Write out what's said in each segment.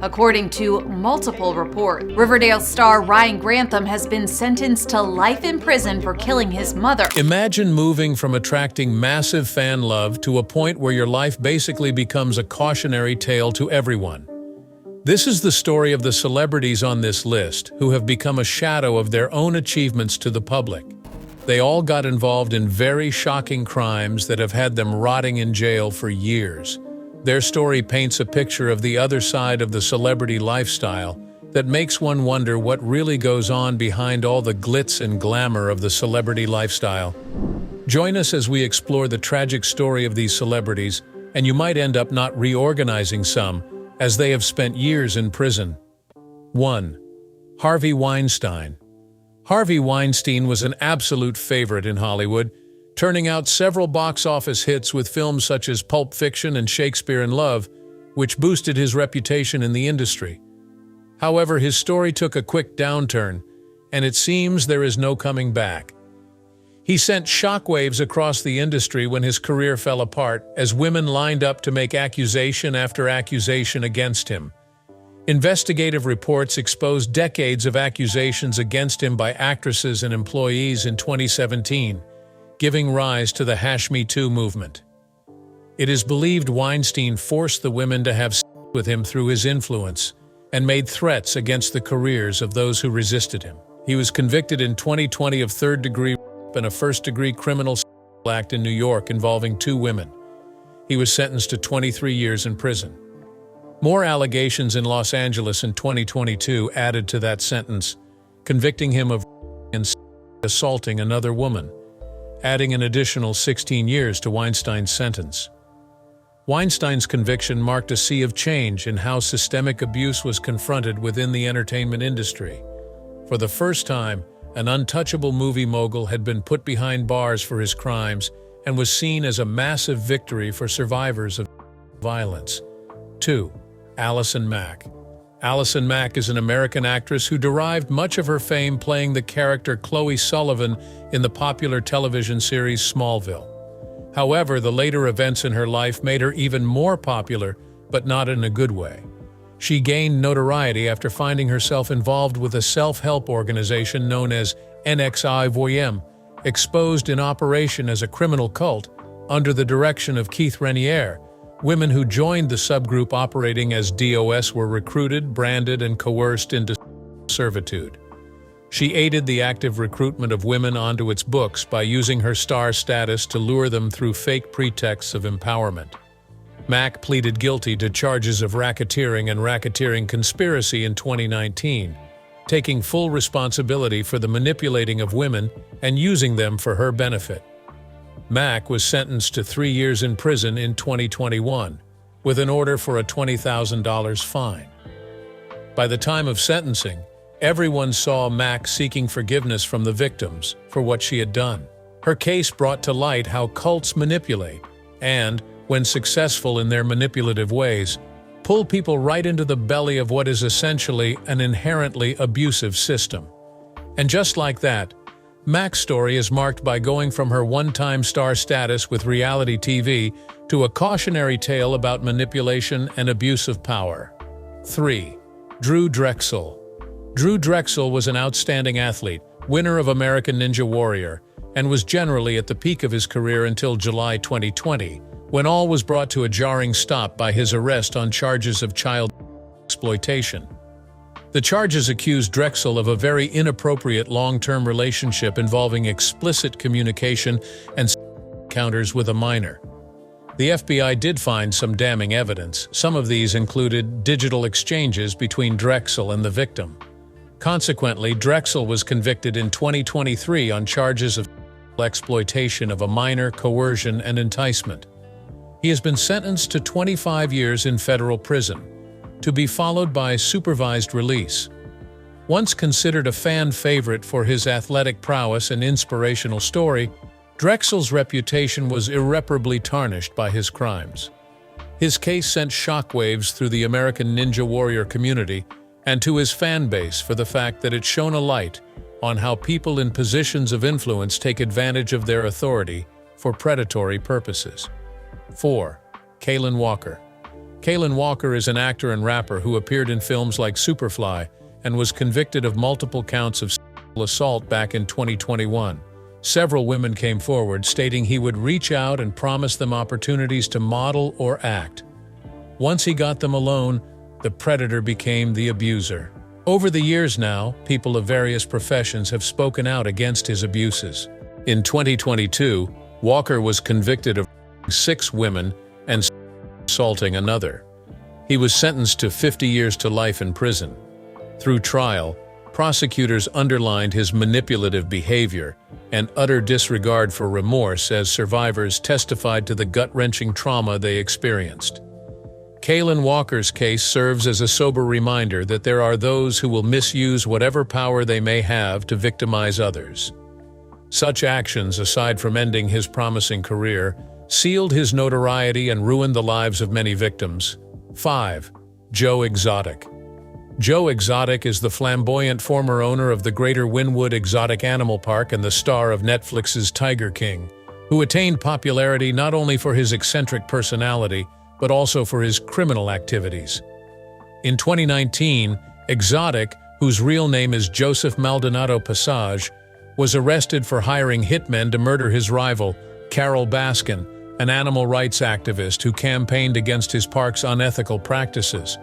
According to multiple reports, Riverdale star Ryan Grantham has been sentenced to life in prison for killing his mother. Imagine moving from attracting massive fan love to a point where your life basically becomes a cautionary tale to everyone. This is the story of the celebrities on this list who have become a shadow of their own achievements to the public. They all got involved in very shocking crimes that have had them rotting in jail for years. Their story paints a picture of the other side of the celebrity lifestyle that makes one wonder what really goes on behind all the glitz and glamour of the celebrity lifestyle. Join us as we explore the tragic story of these celebrities, and you might end up not reorganizing some, as they have spent years in prison. 1. Harvey Weinstein. Harvey Weinstein was an absolute favorite in Hollywood, turning out several box office hits with films such as Pulp Fiction and Shakespeare in Love, which boosted his reputation in the industry. However, his story took a quick downturn, and it seems there is no coming back. He sent shockwaves across the industry when his career fell apart, as women lined up to make accusation after accusation against him. Investigative reports exposed decades of accusations against him by actresses and employees in 2017, giving rise to the #MeToo movement. It is believed Weinstein forced the women to have sex with him through his influence and made threats against the careers of those who resisted him. He was convicted in 2020 of third-degree rape and a first-degree criminal sexual act in New York involving 2 women. He was sentenced to 23 years in prison. More allegations in Los Angeles in 2022 added to that sentence, convicting him of assaulting another woman, adding an additional 16 years to Weinstein's sentence. Weinstein's conviction marked a sea of change in how systemic abuse was confronted within the entertainment industry. For the first time, an untouchable movie mogul had been put behind bars for his crimes and was seen as a massive victory for survivors of violence. 2. Allison Mack. Allison Mack is an American actress who derived much of her fame playing the character Chloe Sullivan in the popular television series Smallville. However, the later events in her life made her even more popular, but not in a good way. She gained notoriety after finding herself involved with a self-help organization known as NXIVM, exposed in operation as a criminal cult under the direction of Keith Raniere. Women who joined the subgroup operating as DOS were recruited, branded, and coerced into servitude. She aided the active recruitment of women onto its books by using her star status to lure them through fake pretexts of empowerment. Mack pleaded guilty to charges of racketeering and racketeering conspiracy in 2019, taking full responsibility for the manipulating of women and using them for her benefit. Mack was sentenced to 3 years in prison in 2021, with an order for a $20,000 fine. By the time of sentencing, everyone saw Mack seeking forgiveness from the victims for what she had done. Her case brought to light how cults manipulate and, when successful in their manipulative ways, pull people right into the belly of what is essentially an inherently abusive system. And just like that, Mack's story is marked by going from her one-time star status with reality TV to a cautionary tale about manipulation and abuse of power. 3. Drechsel. Drechsel was an outstanding athlete, winner of American Ninja Warrior, and was generally at the peak of his career until July 2020, when all was brought to a jarring stop by his arrest on charges of child exploitation. The charges accused Drechsel of a very inappropriate long-term relationship involving explicit communication and encounters with a minor. The FBI did find some damning evidence. Some of these included digital exchanges between Drechsel and the victim. Consequently, Drechsel was convicted in 2023 on charges of exploitation of a minor, coercion, and enticement. He has been sentenced to 25 years in federal prison, to be followed by supervised release. Once considered a fan favorite for his athletic prowess and inspirational story, Drechsel's reputation was irreparably tarnished by his crimes. His case sent shockwaves through the American Ninja Warrior community and to his fan base for the fact that it shone a light on how people in positions of influence take advantage of their authority for predatory purposes. 4. Kaalan Walker. Kaalan Walker is an actor and rapper who appeared in films like Superfly and was convicted of multiple counts of sexual assault back in 2021. Several women came forward stating he would reach out and promise them opportunities to model or act. Once he got them alone, the predator became the abuser. Over the years now, people of various professions have spoken out against his abuses. In 2022, Walker was convicted of 6 women and assaulting another. He was sentenced to 50 years to life in prison. Through trial, prosecutors underlined his manipulative behavior and utter disregard for remorse as survivors testified to the gut-wrenching trauma they experienced. Kaalan Walker's case serves as a sober reminder that there are those who will misuse whatever power they may have to victimize others. Such actions, aside from ending his promising career, sealed his notoriety and ruined the lives of many victims. 5. Joe Exotic. Joe Exotic is the flamboyant former owner of the Greater Wynwood Exotic Animal Park and the star of Netflix's Tiger King, who attained popularity not only for his eccentric personality, but also for his criminal activities. In 2019, Exotic, whose real name is Joseph Maldonado Passage, was arrested for hiring hitmen to murder his rival, Carol Baskin, an animal rights activist who campaigned against his park's unethical practices.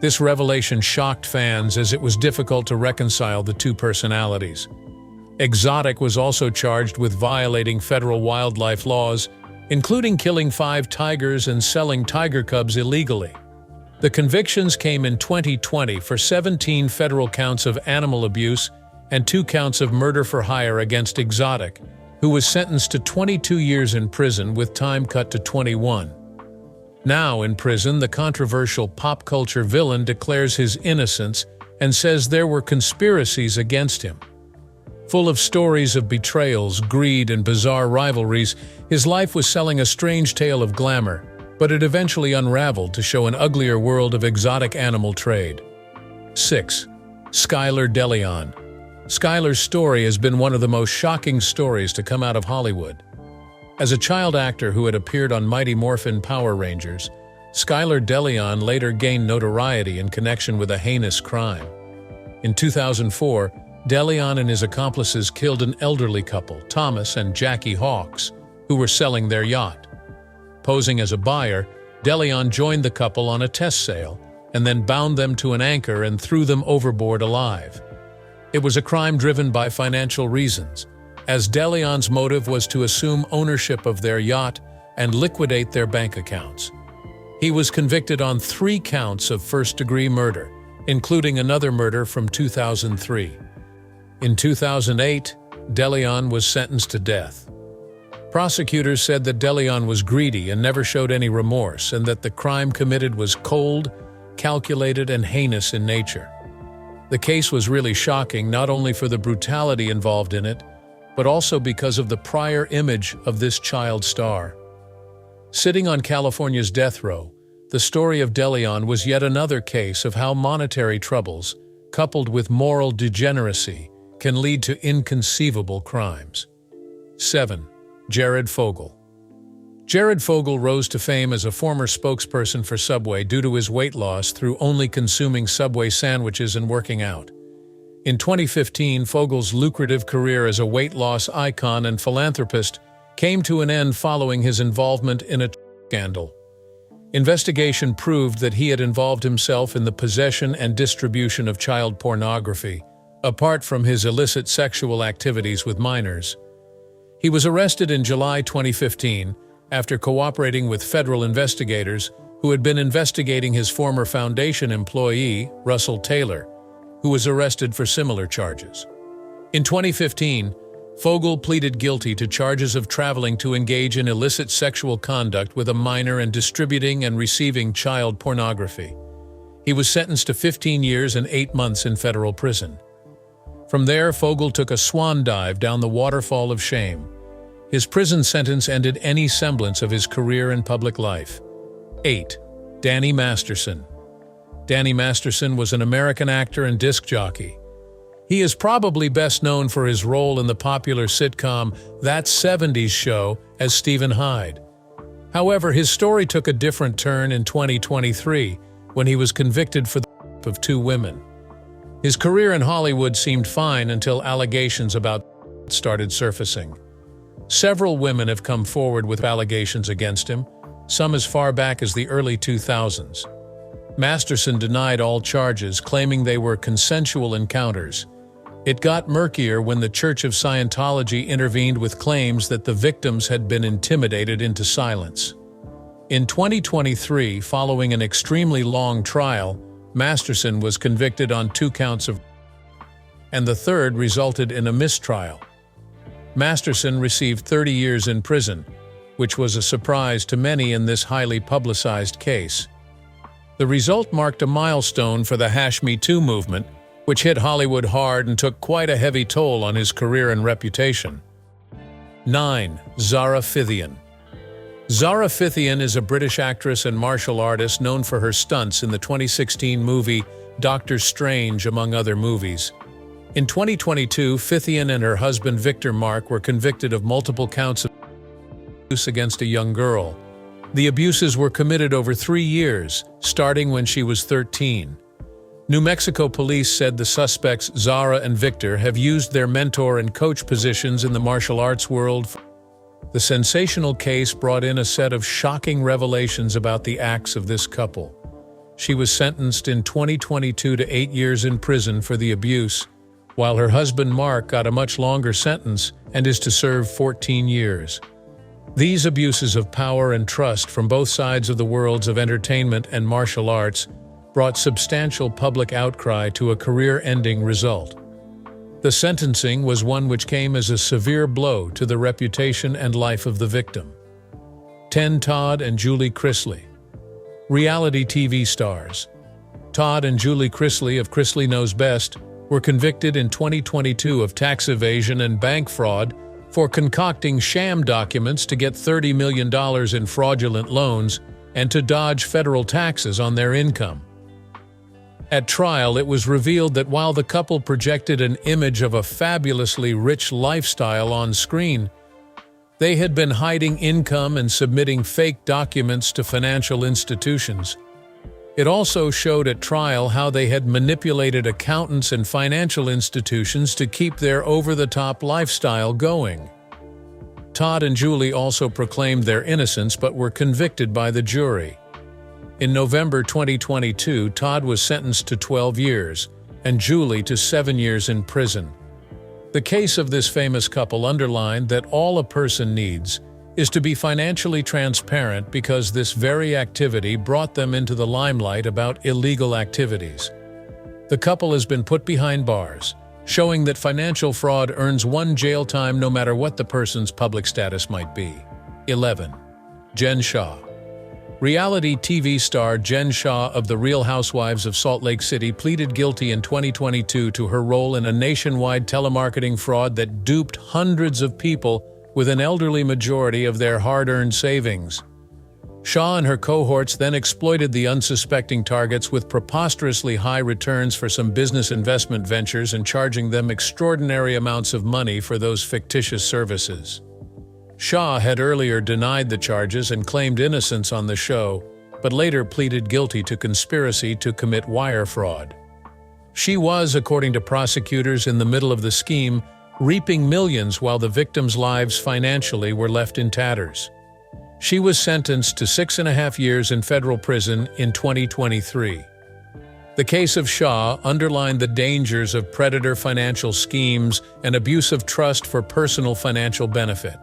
This revelation shocked fans as it was difficult to reconcile the two personalities. Exotic was also charged with violating federal wildlife laws, including killing 5 tigers and selling tiger cubs illegally. The convictions came in 2020 for 17 federal counts of animal abuse and 2 counts of murder for hire against Exotic, who was sentenced to 22 years in prison with time cut to 21. Now in prison, the controversial pop culture villain declares his innocence and says there were conspiracies against him. Full of stories of betrayals, greed, and bizarre rivalries, his life was selling a strange tale of glamour, but it eventually unraveled to show an uglier world of exotic animal trade. 6. Skyler Deleon. Skyler's story has been one of the most shocking stories to come out of Hollywood. As a child actor who had appeared on Mighty Morphin Power Rangers, Skyler Deleon later gained notoriety in connection with a heinous crime. In 2004, Deleon and his accomplices killed an elderly couple, Thomas and Jackie Hawks, who were selling their yacht. Posing as a buyer, Deleon joined the couple on a test sail and then bound them to an anchor and threw them overboard alive. It was a crime driven by financial reasons, as Deleon's motive was to assume ownership of their yacht and liquidate their bank accounts. He was convicted on 3 counts of first-degree murder, including another murder from 2003. In 2008, Deleon was sentenced to death. Prosecutors said that Deleon was greedy and never showed any remorse, and that the crime committed was cold, calculated, and heinous in nature. The case was really shocking not only for the brutality involved in it, but also because of the prior image of this child star. Sitting on California's death row, the story of Deleon was yet another case of how monetary troubles, coupled with moral degeneracy, can lead to inconceivable crimes. 7. Jared Fogle. Jared Fogle rose to fame as a former spokesperson for Subway due to his weight loss through only consuming Subway sandwiches and working out. In 2015, Fogle's lucrative career as a weight loss icon and philanthropist came to an end following his involvement in a scandal. Investigation proved that he had involved himself in the possession and distribution of child pornography, apart from his illicit sexual activities with minors. He was arrested in July 2015 after cooperating with federal investigators who had been investigating his former foundation employee, Russell Taylor, who was arrested for similar charges. In 2015, Fogle pleaded guilty to charges of traveling to engage in illicit sexual conduct with a minor and distributing and receiving child pornography. He was sentenced to 15 years and 8 months in federal prison. From there, Fogle took a swan dive down the waterfall of shame. His prison sentence ended any semblance of his career and public life. 8. Danny Masterson. Danny Masterson was an American actor and disc jockey. He is probably best known for his role in the popular sitcom That 70s Show as Stephen Hyde. However, his story took a different turn in 2023 when he was convicted for the rape of 2 women. His career in Hollywood seemed fine until allegations about started surfacing. Several women have come forward with allegations against him, some as far back as the early 2000s. Masterson denied all charges, claiming they were consensual encounters. It got murkier when the Church of Scientology intervened with claims that the victims had been intimidated into silence. In 2023, following an extremely long trial, Masterson was convicted on 2 counts of rape, and the third resulted in a mistrial. Masterson received 30 years in prison, which was a surprise to many in this highly publicized case. The result marked a milestone for the #Me Too movement, which hit Hollywood hard and took quite a heavy toll on his career and reputation. 9. Zara Phythian. Zara Phythian is a British actress and martial artist known for her stunts in the 2016 movie Doctor Strange, among other movies. In 2022, Phythian and her husband Victor Mark were convicted of multiple counts of abuse against a young girl. The abuses were committed over 3 years, starting when she was 13. New Mexico police said the suspects, Zara and Victor, have used their mentor and coach positions in the martial arts world. The sensational case brought in a set of shocking revelations about the acts of this couple. She was sentenced in 2022 to 8 years in prison for the abuse, while her husband Mark got a much longer sentence and is to serve 14 years. These abuses of power and trust from both sides of the worlds of entertainment and martial arts brought substantial public outcry to a career-ending result. The sentencing was one which came as a severe blow to the reputation and life of the victim. 10. Todd and Julie Chrisley. Reality TV stars. Todd and Julie Chrisley of Chrisley Knows Best were convicted in 2022 of tax evasion and bank fraud for concocting sham documents to get $30 million in fraudulent loans and to dodge federal taxes on their income. At trial, it was revealed that while the couple projected an image of a fabulously rich lifestyle on screen, they had been hiding income and submitting fake documents to financial institutions. It also showed at trial how they had manipulated accountants and financial institutions to keep their over-the-top lifestyle going. Todd and Julie also proclaimed their innocence but were convicted by the jury. In November 2022, Todd was sentenced to 12 years and Julie to 7 years in prison. The case of this famous couple underlined that all a person needs is to be financially transparent, because this very activity brought them into the limelight about illegal activities. The couple has been put behind bars, showing that financial fraud earns one jail time no matter what the person's public status might be. 11. Jen Shah. Reality TV star Jen Shah of The Real Housewives of Salt Lake City pleaded guilty in 2022 to her role in a nationwide telemarketing fraud that duped hundreds of people with an elderly majority of their hard-earned savings. Shah and her cohorts then exploited the unsuspecting targets with preposterously high returns for some business investment ventures and charging them extraordinary amounts of money for those fictitious services. Shah had earlier denied the charges and claimed innocence on the show, but later pleaded guilty to conspiracy to commit wire fraud. She was, according to prosecutors, in the middle of the scheme, reaping millions while the victims' lives financially were left in tatters. She was sentenced to 6.5 years in federal prison in 2023. The case of Shah underlined the dangers of predator financial schemes and abuse of trust for personal financial benefit.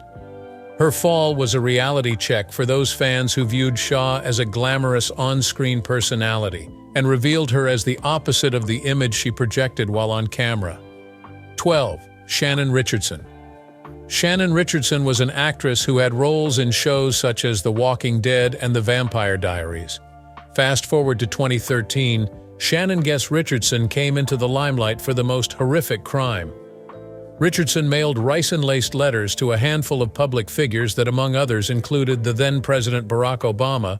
Her fall was a reality check for those fans who viewed Shah as a glamorous on-screen personality and revealed her as the opposite of the image she projected while on camera. 12. Shannon Richardson. Shannon Richardson was an actress who had roles in shows such as The Walking Dead and The Vampire Diaries. Fast forward to 2013, Shannon Guess Richardson came into the limelight for the most horrific crime. Richardson mailed ricin-laced letters to a handful of public figures that, among others, included the then-President Barack Obama,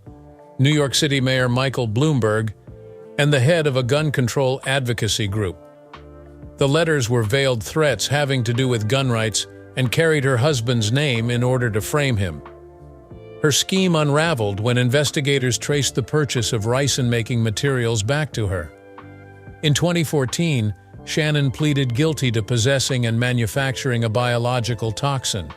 New York City Mayor Michael Bloomberg, and the head of a gun control advocacy group. The letters were veiled threats having to do with gun rights and carried her husband's name in order to frame him. Her scheme unraveled when investigators traced the purchase of ricin-making materials back to her. In 2014, Shannon pleaded guilty to possessing and manufacturing a biological toxin.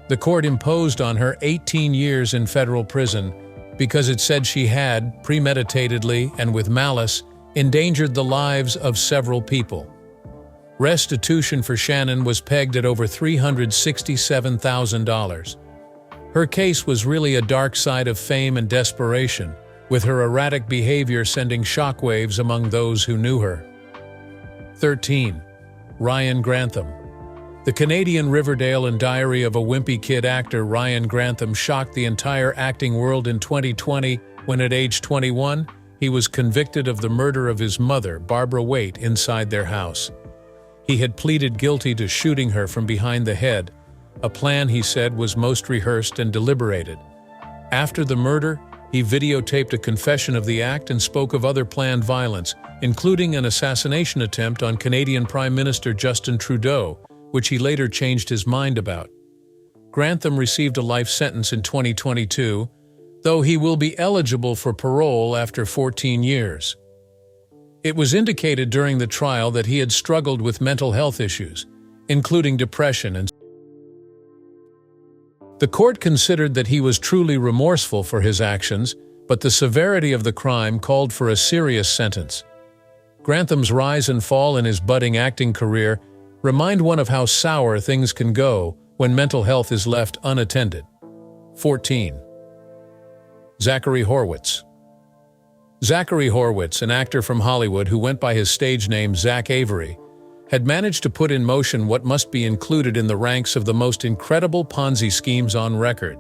The court imposed on her 18 years in federal prison because it said she had, premeditatedly and with malice, endangered the lives of several people. Restitution for Shannon was pegged at over $367,000. Her case was really a dark side of fame and desperation, with her erratic behavior sending shockwaves among those who knew her. 13. Ryan Grantham. The Canadian Riverdale and Diary of a Wimpy Kid actor Ryan Grantham shocked the entire acting world in 2020 when at age 21, he was convicted of the murder of his mother, Barbara Waite, inside their house. He had pleaded guilty to shooting her from behind the head, a plan he said was most rehearsed and deliberated. After the murder, he videotaped a confession of the act and spoke of other planned violence, including an assassination attempt on Canadian Prime Minister Justin Trudeau, which he later changed his mind about. Grantham received a life sentence in 2022, though he will be eligible for parole after 14 years. It was indicated during the trial that he had struggled with mental health issues, including depression and the court considered that he was truly remorseful for his actions, but the severity of the crime called for a serious sentence. Grantham's rise and fall in his budding acting career remind one of how sour things can go when mental health is left unattended. 14. Zachary Horwitz. Zachary Horwitz, an actor from Hollywood who went by his stage name Zach Avery, had managed to put in motion what must be included in the ranks of the most incredible Ponzi schemes on record.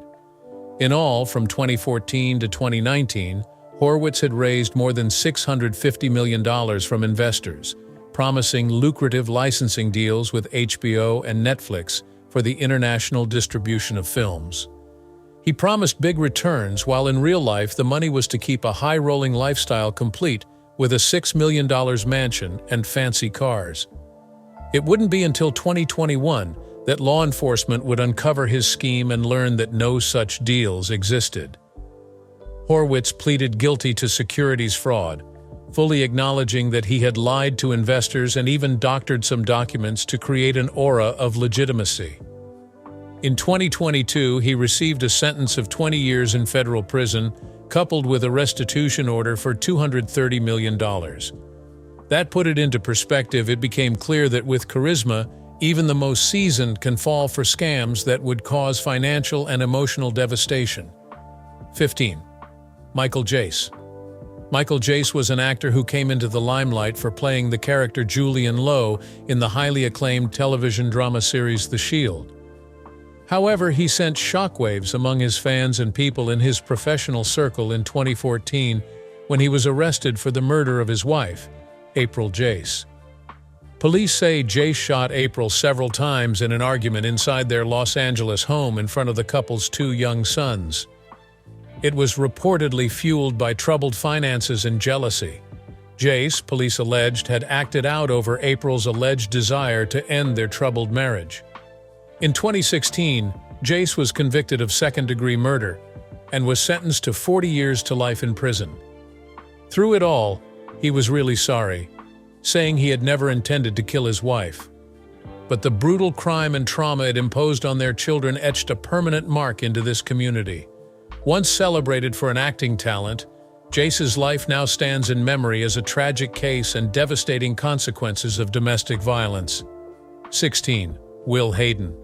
In all, from 2014 to 2019, Horwitz had raised more than $650 million from investors, promising lucrative licensing deals with HBO and Netflix for the international distribution of films. He promised big returns, while in real life the money was to keep a high-rolling lifestyle complete with a $6 million mansion and fancy cars. It wouldn't be until 2021 that law enforcement would uncover his scheme and learn that no such deals existed. Horwitz pleaded guilty to securities fraud, fully acknowledging that he had lied to investors and even doctored some documents to create an aura of legitimacy. In 2022, he received a sentence of 20 years in federal prison, coupled with a restitution order for $230 million. That put it into perspective. It became clear that with charisma, even the most seasoned can fall for scams that would cause financial and emotional devastation. 15. Michael Jace. Michael Jace was an actor who came into the limelight for playing the character Julian Lowe in the highly acclaimed television drama series The Shield. However, he sent shockwaves among his fans and people in his professional circle in 2014 when he was arrested for the murder of his wife, April Jace. Police say Jace shot April several times in an argument inside their Los Angeles home in front of the couple's 2 young sons. It was reportedly fueled by troubled finances and jealousy. Jace, police alleged, had acted out over April's alleged desire to end their troubled marriage. In 2016, Jace was convicted of second-degree murder and was sentenced to 40 years to life in prison. Through it all, he was really sorry, saying he had never intended to kill his wife. But the brutal crime and trauma it imposed on their children etched a permanent mark into this community. Once celebrated for an acting talent, Jace's life now stands in memory as a tragic case and devastating consequences of domestic violence. 16. Will Hayden.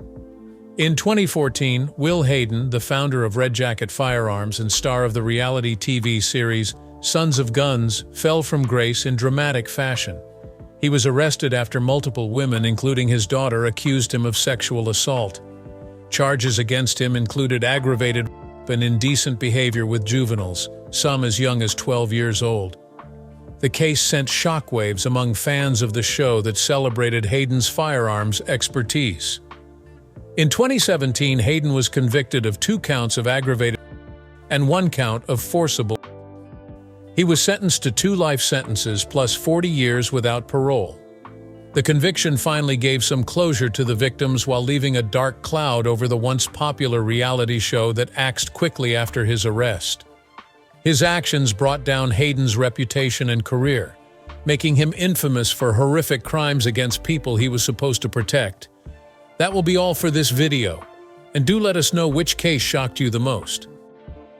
In 2014, Will Hayden, the founder of Red Jacket Firearms and star of the reality TV series Sons of Guns, fell from grace in dramatic fashion. He was arrested after multiple women, including his daughter, accused him of sexual assault. Charges against him included aggravated and indecent behavior with juveniles, some as young as 12 years old. The case sent shockwaves among fans of the show that celebrated Hayden's firearms expertise. In 2017, Hayden was convicted of 2 counts of aggravated and 1 count of forcible. He was sentenced to 2 life sentences plus 40 years without parole. The conviction finally gave some closure to the victims while leaving a dark cloud over the once popular reality show that axed quickly after his arrest. His actions brought down Hayden's reputation and career, making him infamous for horrific crimes against people he was supposed to protect. That will be all for this video, and do let us know which case shocked you the most.